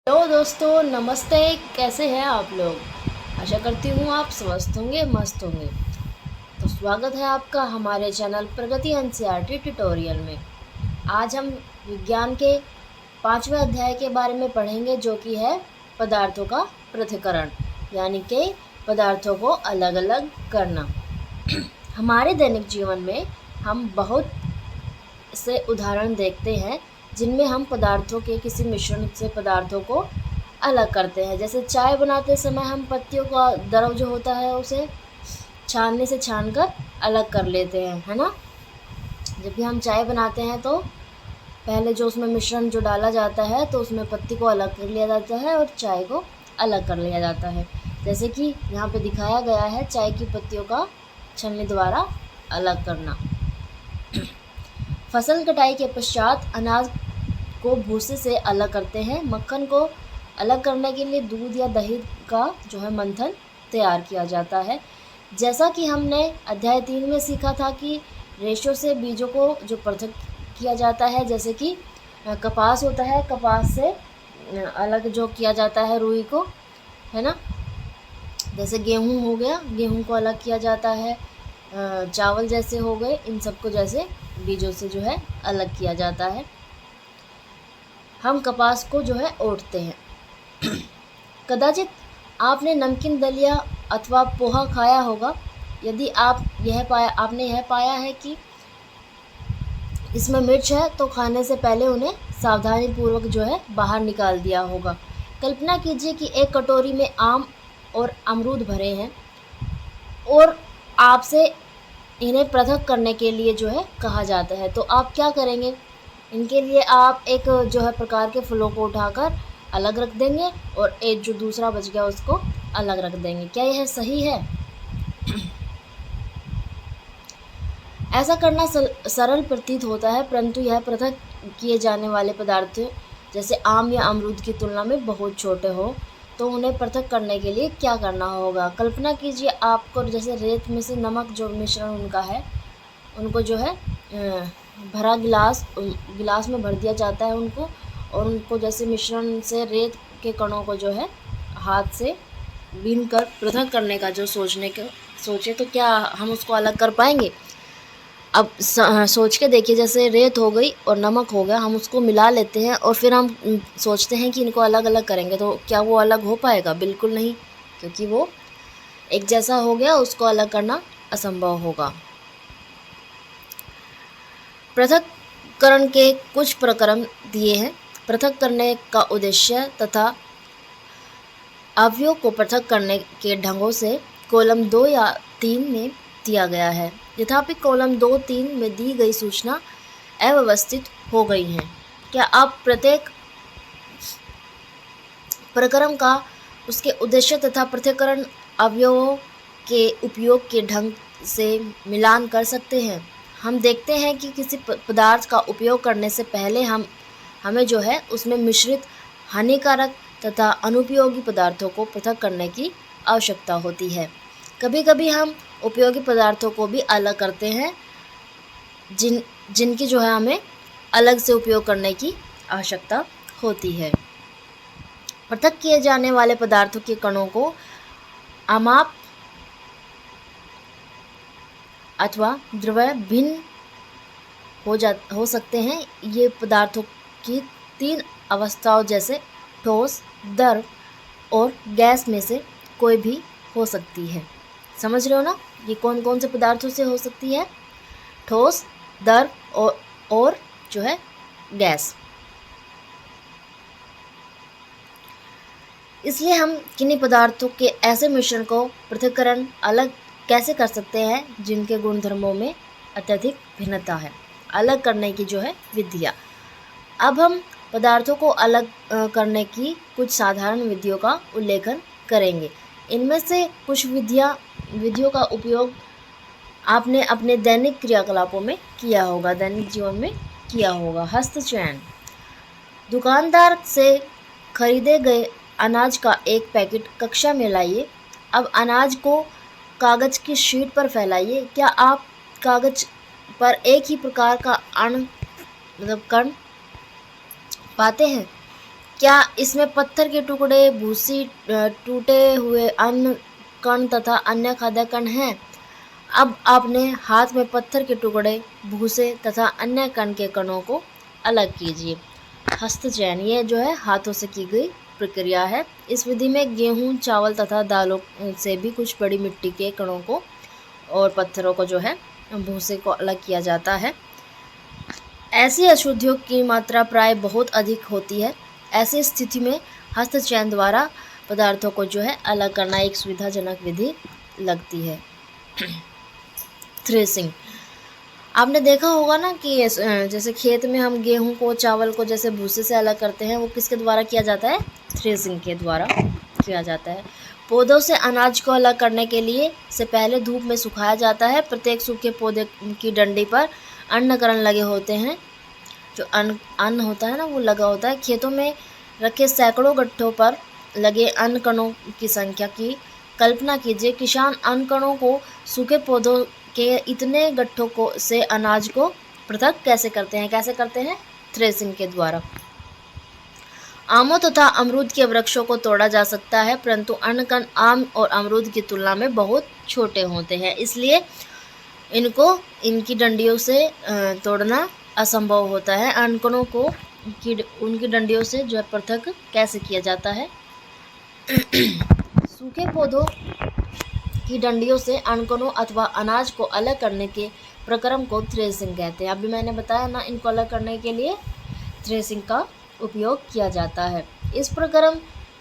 Hello दोस्तों, नमस्ते। कैसे हैं आप लोग? आशा करती हूँ आप स्वस्थ होंगे, मस्त होंगे। तो स्वागत है आपका हमारे चैनल प्रगति एनसीईआरटी ट्यूटोरियल में। आज हम विज्ञान के 5वें अध्याय के बारे में पढ़ेंगे, जो कि है पदार्थों का पृथक्करण, यानी कि पदार्थों को अलग अलग करना। हमारे दैनिक जीवन में हम बहुत से उदाहरण देखते हैं जिनमें हम पदार्थों के किसी मिश्रण से पदार्थों को अलग करते हैं। जैसे चाय बनाते समय हम पत्तियों का द्रव जो होता है उसे छानने से छानकर अलग कर लेते हैं, है ना। जब भी हम चाय बनाते हैं तो पहले जो उसमें मिश्रण जो डाला जाता है तो उसमें पत्ती को अलग कर लिया जाता है और चाय को अलग कर लिया जाता है। जैसे कि यहाँ पे दिखाया गया है, चाय की पत्तियों का छलनी द्वारा अलग करना। फसल कटाई के पश्चात अनाज को भूसे से अलग करते हैं। मक्खन को अलग करने के लिए दूध या दही का जो है मंथन तैयार किया जाता है। जैसा कि हमने अध्याय 3 में सीखा था कि रेशों से बीजों को जो पृथक किया जाता है, जैसे कि कपास होता है, कपास से अलग जो किया जाता है रुई को, है ना। जैसे गेहूँ हो गया, गेहूँ को अलग किया जाता है। चावल जैसे हो गए, इन सबको जैसे बीजों से जो है अलग किया जाता है। हम कपास को जो है ओटते हैं। कदाचित आपने नमकीन दलिया अथवा पोहा खाया होगा। यदि आपने यह पाया है कि इसमें मिर्च है तो खाने से पहले उन्हें सावधानी पूर्वक जो है बाहर निकाल दिया होगा। कल्पना कीजिए कि एक कटोरी में आम और अमरूद भरे हैं और आपसे इन्हें पृथक करने के लिए जो है कहा जाता है, तो आप क्या करेंगे? इनके लिए आप एक जो है प्रकार के फलों को उठाकर अलग रख देंगे और एक जो दूसरा बच गया उसको अलग रख देंगे। क्या यह सही है? ऐसा करना सरल प्रतीत होता है, परंतु यह पृथक किए जाने वाले पदार्थ जैसे आम या अमरूद की तुलना में बहुत छोटे हो, तो उन्हें पृथक करने के लिए क्या करना होगा? कल्पना कीजिए आपको जैसे रेत में से नमक जो मिश्रण उनका है, उनको जो है भरा गिलास में भर दिया जाता है उनको, और उनको जैसे मिश्रण से रेत के कणों को जो है हाथ से बीन कर पृथक करने का जो सोचे तो क्या हम उसको अलग कर पाएंगे? अब सोच के देखिए, जैसे रेत हो गई और नमक हो गया, हम उसको मिला लेते हैं और फिर हम सोचते हैं कि इनको अलग अलग करेंगे, तो क्या वो अलग हो पाएगा? बिल्कुल नहीं, क्योंकि वो एक जैसा हो गया, उसको अलग करना असंभव होगा। पृथक्करण के कुछ प्रक्रम दिए हैं। पृथक करने का उद्देश्य तथा अवयवों को पृथक करने के ढंगों से कॉलम 2 या 3 में दिया गया है। यथापि कॉलम 2-3 में दी गई सूचना अव्यवस्थित हो गई है। क्या आप प्रत्येक प्रक्रम का उसके उद्देश्य तथा पृथक्करण अवयवों के उपयोग के ढंग से मिलान कर सकते हैं? हम देखते हैं कि किसी पदार्थ का उपयोग करने से पहले हमें जो है उसमें मिश्रित हानिकारक तथा अनुपयोगी पदार्थों को पृथक करने की आवश्यकता होती है। कभी कभी हम उपयोगी पदार्थों को भी अलग करते हैं, जिनकी जो है हमें अलग से उपयोग करने की आवश्यकता होती है। पृथक किए जाने वाले पदार्थों के कणों को अमाप अथवा द्रव्य भिन्न हो सकते हैं। ये पदार्थों की 3 अवस्थाओं जैसे ठोस, द्रव और गैस में से कोई भी हो सकती है। समझ रहे हो ना? ये कौन कौन से पदार्थों से हो सकती है? ठोस, द्रव और जो है गैस। इसलिए हम किन्हीं पदार्थों के ऐसे मिश्रण को पृथक्करण अलग कैसे कर सकते हैं जिनके गुणधर्मों में अत्यधिक भिन्नता है? अलग करने की जो है विधियाँ। अब हम पदार्थों को अलग करने की कुछ साधारण विधियों का उल्लेखन करेंगे। इनमें से कुछ विधियों का उपयोग आपने अपने दैनिक क्रियाकलापों में किया होगा, दैनिक जीवन में किया होगा। हस्तचयन। दुकानदार से खरीदे गए अनाज का एक पैकेट कक्षा में लाइए। अब अनाज को कागज़ की शीट पर फैलाइए। क्या आप कागज़ पर एक ही प्रकार का कण पाते हैं? क्या इसमें पत्थर के टुकड़े, भूसी, टूटे हुए अन्न कण तथा अन्य खाद्य कण हैं? अब आपने हाथ में पत्थर के टुकड़े, भूसे तथा अन्य कण के कणों को अलग कीजिए। हस्तचयन ये जो है हाथों से की गई प्रक्रिया है। इस विधि में गेहूं, चावल तथा दालों से भी कुछ बड़ी मिट्टी के कणों को और पत्थरों को जो है भूसे को अलग किया जाता है। ऐसी अशुद्धियों की मात्रा प्राय बहुत अधिक होती है। ऐसी स्थिति में हस्तचयन द्वारा पदार्थों को जो है अलग करना एक सुविधाजनक विधि लगती है। थ्रेसिंग, आपने देखा होगा ना कि जैसे खेत में हम गेहूं को, चावल को जैसे भूसे से अलग करते हैं, वो किसके द्वारा किया जाता है? थ्रेसिंग के द्वारा किया जाता है। पौधों से अनाज को अलग करने के लिए से पहले धूप में सुखाया जाता है। प्रत्येक सूखे पौधे की डंडी पर अन्नकण लगे होते हैं। जो अन्न होता है ना वो लगा होता है। खेतों में रखे सैकड़ों गट्ठों पर लगे अन्न कणों की संख्या की कल्पना कीजिए। किसान अन्न कणों को सूखे पौधों के इतने गट्ठों को से अनाज को पृथक कैसे करते हैं? थ्रेसिंग के द्वारा। आमों तथा अमरूद के वृक्षों को तोड़ा जा सकता है, परंतु अन्न कण आम और अमरूद की तुलना में बहुत छोटे होते हैं, इसलिए इनको इनकी डंडियों से तोड़ना असंभव होता है। अन्न कणों को उनकी डंडियों से जो है पृथक कैसे किया जाता है? सूखे पौधों की डंडियों से अणकणों अथवा अनाज को अलग करने के प्रक्रम को थ्रेसिंग कहते हैं। अभी मैंने बताया ना, इनको अलग करने के लिए थ्रेसिंग का उपयोग किया जाता है। इस प्रक्रम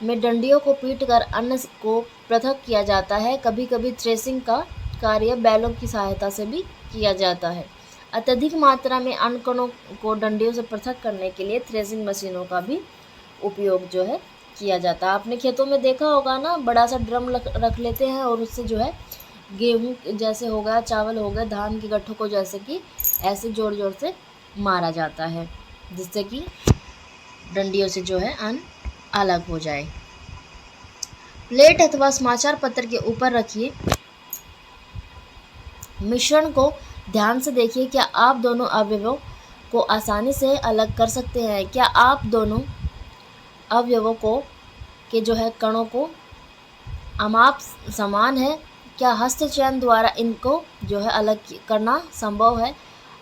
में डंडियों को पीटकर अन्न को पृथक किया जाता है। कभी कभी थ्रेसिंग का कार्य बैलों की सहायता से भी किया जाता है। अत्यधिक मात्रा में अणकणों को डंडियों से पृथक करने के लिए थ्रेसिंग मशीनों का भी उपयोग जो है किया जाता है। आपने खेतों में देखा होगा ना, बड़ा सा ड्रम रख लेते हैं और उससे जो है गेहूं जैसे हो गया, चावल हो गया, धान की गट्ठों को जैसे कि ऐसे जोर जोर से मारा जाता है, जिससे कि डंडियों से जो है अन्न अलग हो जाए। प्लेट अथवा समाचार पत्र के ऊपर रखिए मिश्रण को ध्यान से देखिए। क्या आप दोनों अवयवों को आसानी से अलग कर सकते हैं? क्या आप दोनों अवयवों को के जो है कणों को अमाप समान है? क्या हस्तचयन द्वारा इनको जो है अलग करना संभव है?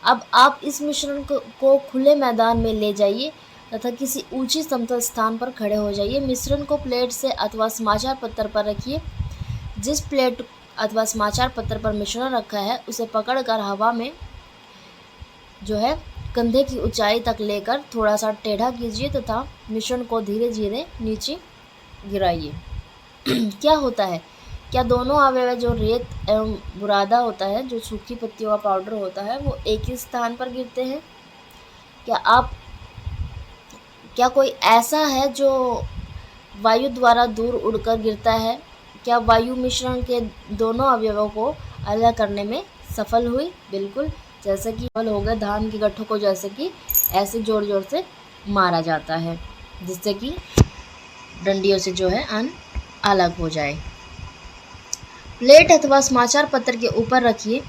अब आप इस मिश्रण को खुले मैदान में ले जाइए तथा किसी ऊंची समतल स्थान पर खड़े हो जाइए। मिश्रण को प्लेट से अथवा समाचार पत्र पर रखिए। जिस प्लेट अथवा समाचार पत्र पर मिश्रण रखा है उसे पकड़कर हवा में जो है कंधे की ऊंचाई तक लेकर थोड़ा सा टेढ़ा कीजिए तथा मिश्रण को धीरे धीरे नीचे गिराइए। क्या होता है? क्या दोनों अवयव जो रेत एवं बुरादा होता है, जो सूखी पत्तियों का पाउडर होता है, वो एक ही स्थान पर गिरते हैं? क्या कोई ऐसा है जो वायु द्वारा दूर उड़कर गिरता है? क्या वायु मिश्रण के दोनों अवयवों को अलग करने में सफल हुई? बिल्कुल। जैसे कि हो गया धान की गट्ठों को जैसे कि ऐसे जोर जोर से मारा जाता है, जिससे कि डंडियों से जो है अन्न अलग हो जाए। प्लेट अथवा समाचार पत्र के ऊपर रखिए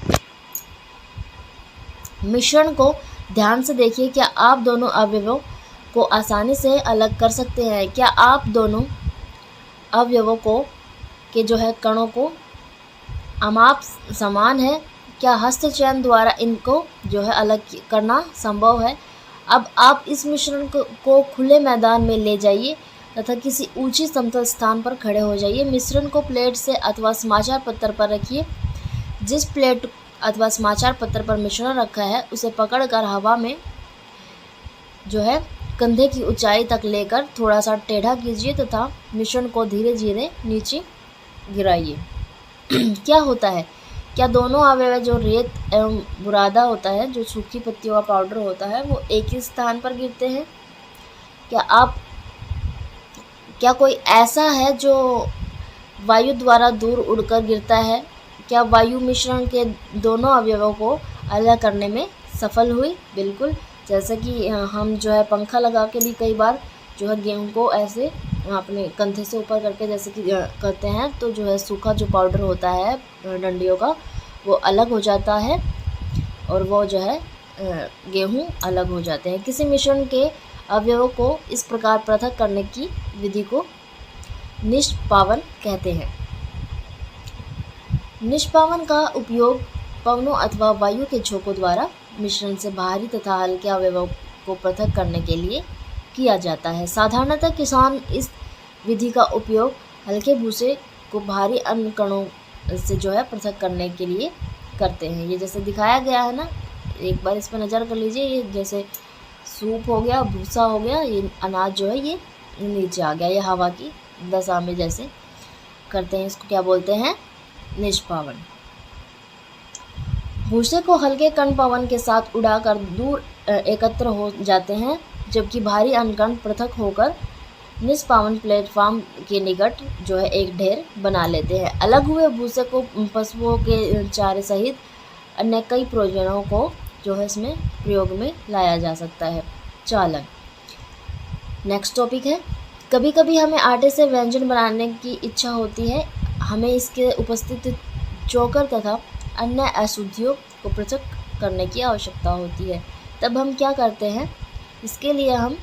मिश्रण को ध्यान से देखिए। क्या आप दोनों अवयवों को आसानी से अलग कर सकते हैं? क्या आप दोनों अवयवों के जो है कणों को अमाप समान है? क्या हस्तचयन द्वारा इनको जो है अलग करना संभव है? अब आप इस मिश्रण को खुले मैदान में ले जाइए तथा किसी ऊंची समतल स्थान पर खड़े हो जाइए। मिश्रण को प्लेट से अथवा समाचार पत्र पर रखिए। जिस प्लेट अथवा समाचार पत्र पर मिश्रण रखा है उसे पकड़कर हवा में जो है कंधे की ऊंचाई तक लेकर थोड़ा सा टेढ़ा कीजिए तथा मिश्रण को धीरे धीरे नीचे गिराइए। क्या होता है? क्या दोनों अवयव जो रेत एवं बुरादा होता है, जो सूखी पत्तियों का पाउडर होता है, वो एक ही स्थान पर गिरते हैं? क्या कोई ऐसा है जो वायु द्वारा दूर उड़कर गिरता है? क्या वायु मिश्रण के दोनों अवयवों को अलग करने में सफल हुई? बिल्कुल। जैसे कि हम जो है पंखा लगा के भी कई बार जो है गेहूं को ऐसे अपने कंधे से ऊपर करके जैसे कि करते हैं, तो जो है सूखा जो पाउडर होता है डंडियों का वो अलग हो जाता है और वो जो है गेहूं अलग हो जाते हैं। किसी मिश्रण के अवयवों को इस प्रकार पृथक करने की विधि को निष्पावन कहते हैं। निष्पावन का उपयोग पवनों अथवा वायु के झोंकों द्वारा मिश्रण से भारी तथा हल्के अवयवों को पृथक करने के लिए किया जाता है। साधारणतः किसान इस विधि का उपयोग हल्के भूसे को भारी अन्न कणों से जो है पृथक करने के लिए करते हैं। ये जैसे दिखाया गया है ना, एक बार इस पर नज़र कर लीजिए। ये जैसे सूप हो गया, भूसा हो गया, ये अनाज जो है ये नीचे आ गया, ये हवा की दशा में जैसे करते हैं, इसको क्या बोलते हैं? निष्पावन। भूसे को हल्के कण पवन के साथ उड़ाकर दूर एकत्र हो जाते हैं, जबकि भारी अन्न कण पृथक होकर निष्पावन प्लेटफॉर्म के निकट जो है एक ढेर बना लेते हैं। अलग हुए भूसे को पशुओं के चारे सहित अन्य कई प्रयोजनों को जो है इसमें प्रयोग में लाया जा सकता है। चालन। नेक्स्ट टॉपिक है, कभी कभी हमें आटे से व्यंजन बनाने की इच्छा होती है। हमें इसके उपस्थित चोकर तथा अन्य अशुद्धियों को पृथक करने की आवश्यकता होती है। तब हम क्या करते हैं? इसके लिए हम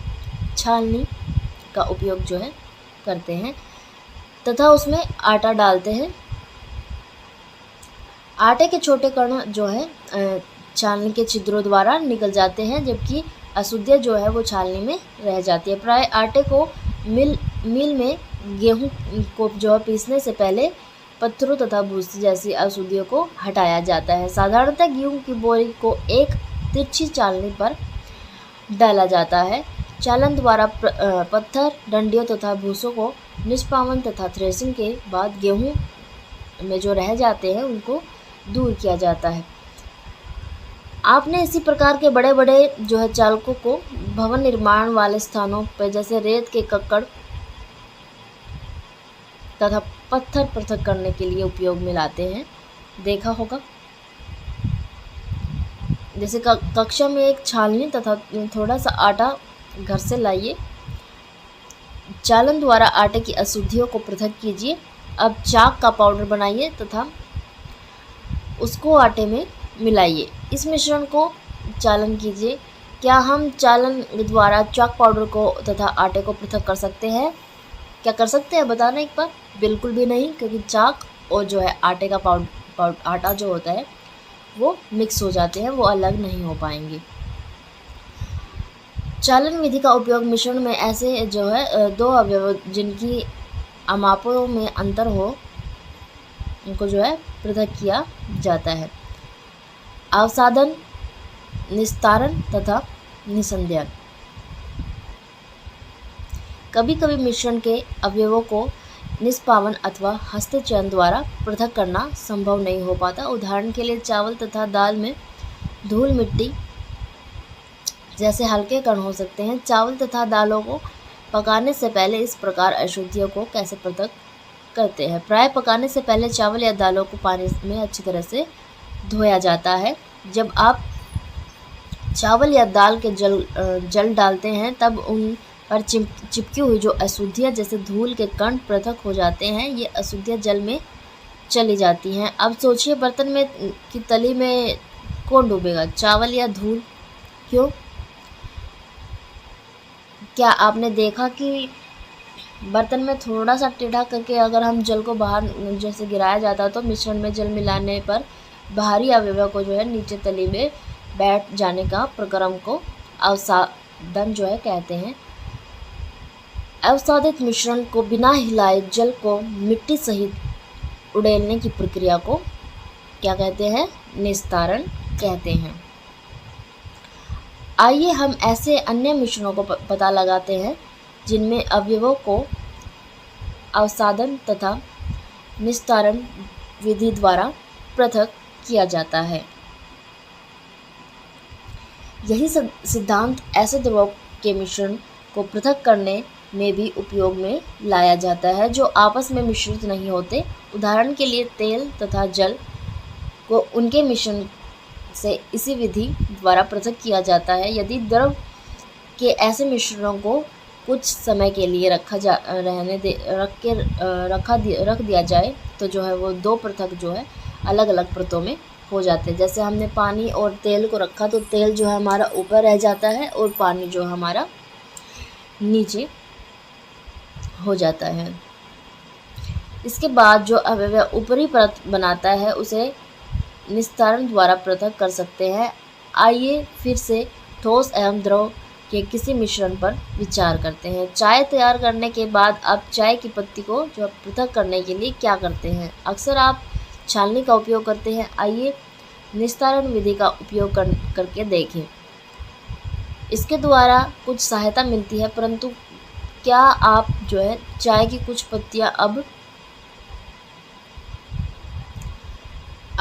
छालनी का उपयोग जो है करते हैं तथा उसमें आटा डालते हैं। आटे के छोटे कण जो है छालनी के छिद्रों द्वारा निकल जाते हैं, जबकि अशुद्धियाँ जो है वो छालनी में रह जाती है। प्राय आटे को मिल में गेहूं को जो है पीसने से पहले पत्थरों तथा भूसी जैसी अशुद्धियों को हटाया जाता है। साधारणतः गेहूं की बोरी को एक तिरछी चालनी पर डाला जाता है। चालन द्वारा पत्थर, डंडियों तथा भूसों को निष्पावन तथा थ्रेसिंग के बाद गेहूं में जो रह जाते हैं उनको दूर किया जाता है। आपने इसी प्रकार के बड़े बड़े जो है चालकों को भवन निर्माण वाले स्थानों पर जैसे रेत के कक्कड़ तथा पत्थर पृथक करने के लिए उपयोग में लाते हैं, देखा होगा। जैसे कक्षा में एक छालनी तथा थोड़ा सा आटा घर से लाइए। चालन द्वारा आटे की अशुद्धियों को पृथक कीजिए। अब चाक का पाउडर बनाइए तथा उसको आटे में मिलाइए। इस मिश्रण को चालन कीजिए। क्या हम चालन द्वारा चाक पाउडर को तथा आटे को पृथक कर सकते हैं? क्या कर सकते हैं बताना एक बार? बिल्कुल भी नहीं, क्योंकि चाक और जो है आटे का आटा जो होता है वो मिक्स हो जाते हैं, वो अलग नहीं हो पाएंगे। चालन विधि का उपयोग मिश्रण में ऐसे जो है दो अवयव जिनकी अमापों में अंतर हो उनको जो है पृथक किया जाता है। अवसादन, निस्तारण तथा निसंदेहन। कभी कभी मिश्रण के अवयवों को निष्पावन अथवा हस्तचयन द्वारा पृथक करना संभव नहीं हो पाता। उदाहरण के लिए चावल तथा दाल में धूल मिट्टी जैसे हल्के कण हो सकते हैं। चावल तथा दालों को पकाने से पहले इस प्रकार अशुद्धियों को कैसे पृथक करते हैं? प्राय पकाने से पहले चावल या दालों को पानी में अच्छी तरह से धोया जाता है। जब आप चावल या दाल के जल डालते हैं तब उन पर चिपकी हुई जो अशुद्धियाँ जैसे धूल के कण पृथक हो जाते हैं। ये अशुद्धियाँ जल में चली जाती हैं। अब सोचिए, बर्तन में की तली में कौन डूबेगा, चावल या धूल? क्यों? क्या आपने देखा कि बर्तन में थोड़ा सा टेढ़ा करके अगर हम जल को बाहर जैसे गिराया जाता तो मिश्रण में जल मिलाने पर बाहरी अवयव को जो है नीचे तली में बैठ जाने का प्रक्रम को अवसादन जो है कहते हैं। अवसादित मिश्रण को बिना हिलाए जल को मिट्टी सहित उड़ेलने की प्रक्रिया को क्या कहते हैं? निस्तारण कहते हैं। आइए हम ऐसे अन्य मिश्रणों को पता लगाते हैं जिनमें अवयवों को अवसादन तथा निस्तारण विधि द्वारा पृथक किया जाता है। यही सिद्धांत ऐसे द्रवों के मिश्रण को पृथक करने में भी उपयोग में लाया जाता है जो आपस में मिश्रित नहीं होते। उदाहरण के लिए तेल तथा जल को उनके मिश्रण से इसी विधि द्वारा पृथक किया जाता है। यदि द्रव के ऐसे मिश्रणों को कुछ समय के लिए रख दिया जाए तो जो है वो दो पृथक जो है अलग अलग परतों में हो जाते हैं। जैसे हमने पानी और तेल को रखा तो तेल जो है हमारा ऊपर रह जाता है और पानी जो हमारा नीचे हो जाता है। इसके बाद जो अवयव ऊपरी परत बनाता है उसे निस्तारण द्वारा पृथक कर सकते हैं। आइए फिर से ठोस एवं द्रव के किसी मिश्रण पर विचार करते हैं। चाय तैयार करने के बाद आप चाय की पत्ती को जो पृथक करने के लिए क्या करते हैं? अक्सर आप छालनी का उपयोग करते हैं। आइए निस्तारण विधि का उपयोग करके देखें। इसके द्वारा कुछ सहायता मिलती है, परंतु क्या आप जो है चाय की कुछ पत्तियां अब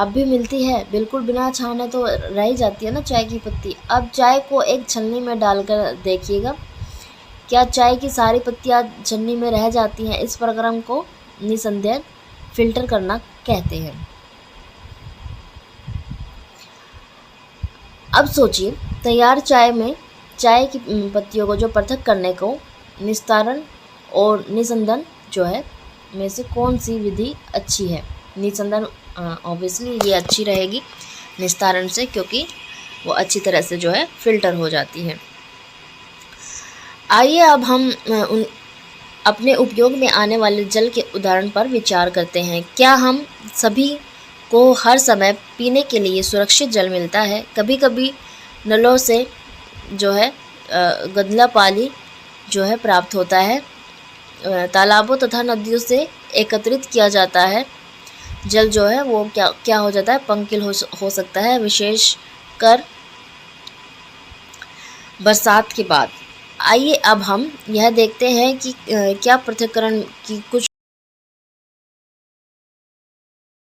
भी मिलती है? बिल्कुल बिना छाने तो रह ही जाती है ना चाय की पत्ती। अब चाय को एक छलनी में डालकर देखिएगा, क्या चाय की सारी पत्तियां छलनी में रह जाती हैं? इस प्रक्रम को निसंदेह फिल्टर करना कहते हैं। अब सोचिए, तैयार चाय में चाय की पत्तियों को जो पृथक करने को निस्तारण और निसंदन जो है में से कौन सी विधि अच्छी है? निसंदन ऑब्वियसली ये अच्छी रहेगी निस्तारण से, क्योंकि वो अच्छी तरह से जो है फिल्टर हो जाती है। आइए अब हम अपने उपयोग में आने वाले जल के उदाहरण पर विचार करते हैं। क्या हम सभी को हर समय पीने के लिए सुरक्षित जल मिलता है? कभी कभी नलों से जो है गंदला पानी जो है प्राप्त होता है। तालाबों तथा नदियों से एकत्रित किया जाता है जल जो है वो क्या हो जाता है, पंकिल हो सकता है, विशेषकर बरसात के बाद। आइए अब हम यह देखते हैं कि क्या पृथक्करण की कुछ